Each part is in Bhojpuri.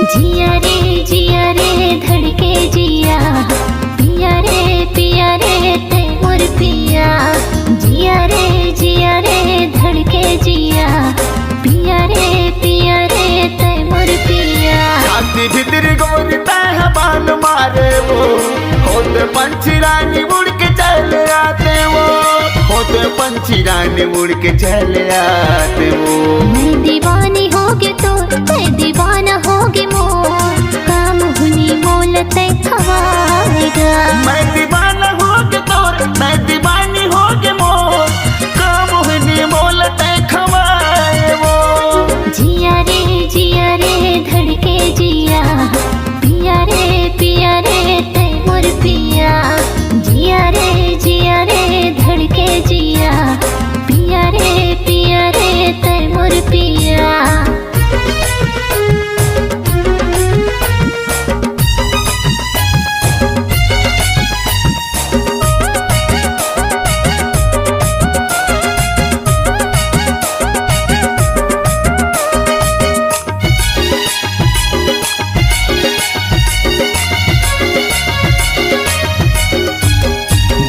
जिया रे धड़के जिया, पिया रे ते मोर पिया। जिया रे धड़के जिया, पिया रे ते मोर पिया। छाती भीतर गोरता है बाल मारे वो, होते पंछी रानी उड़ के चले आते वो, होते पंछी रानी उड़ के चले आते वो। मैं दीवानी होगे तो मैं दीवाना होगे मोर, काम हुनी मोल ते खवाएगा। मैं दीवाना होगे तोर, मैं दीवानी होगे मोर, काम हुनी मोल ते खवाए वो। जिया रे धड़के जिया, पिया रे ते मोर पिया। जिया रे धड़के जिया, पिया रे ते मोर पिया।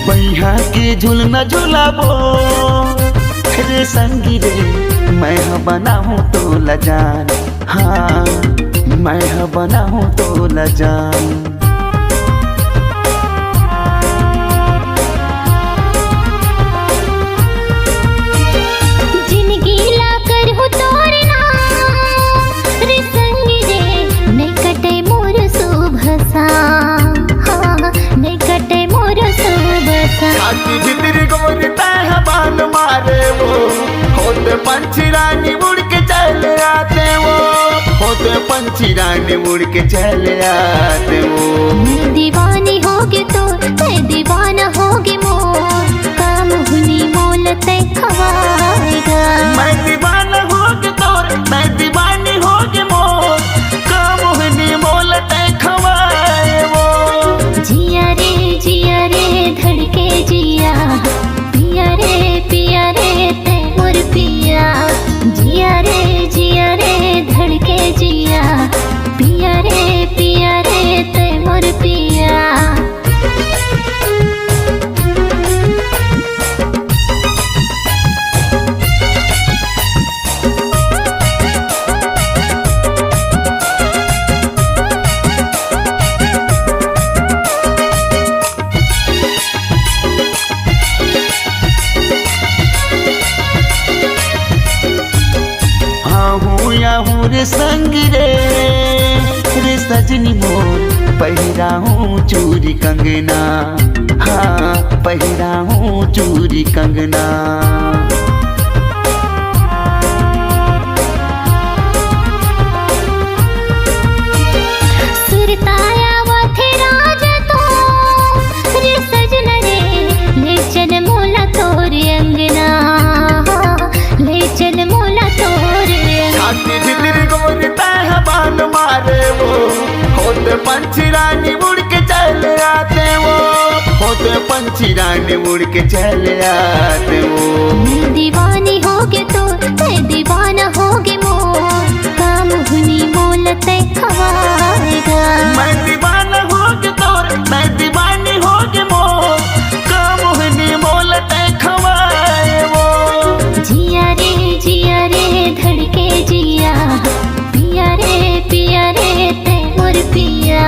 बैहा के झूलना झूलाबो रे संगी रे, मैं बनाऊं तो लजान, हाँ मैं बनाऊं तो लजान। जिंदगी ला कर हो तोरे नाम रे संगी रे, नहीं कटे मोर सुबह सा, हाँ नहीं कटे मोर सुबह सा। छाती भीतर गोरता है बाल मारे वो, होते पंछी रानी उड़ के चले आते वो, होते पंछी रानी उड़ के चले आते वो। मैं दीवानी होगे तो मैं दीवाना होगे मोर, काम हुनी मोल ते खवाएगा। मैं दीवाना होगे तोर, मैं दीवानी होगे मोर, काम हुनी मोल ते खवाए वो। जिया रे धड़के जिया, पिया रे ते मोर पिया। जिया रे धड़के जिया, पिया रे ते मोर पिया। हूँ रे संगी रे सजनी मोर, पहिरा हूँ चूरी कंगना, हाँ पहिरा हूँ चूरी कंगना। सुरताया वा थे राज तो रे सजन रे, ले चल मोला तोर अंगना, ले चल मोला तोर। छाती भीतर गोरता है बाल मारे वो, होते पंछी रानी उड़ के चले आते वो, होते पंछी रानी उड़ के चले आते वो। मैं दीवानी होगे तो मैं दीवाना होगे मोर, काम हुनी मोल ते खवाएगा। मैं दीवाना होगे तोर, मैं दीवानी होगे मोर, काम हुनी मोल ते खवाए वो। जिया रे धड़के जिया, पिया रे ते मोर पिया।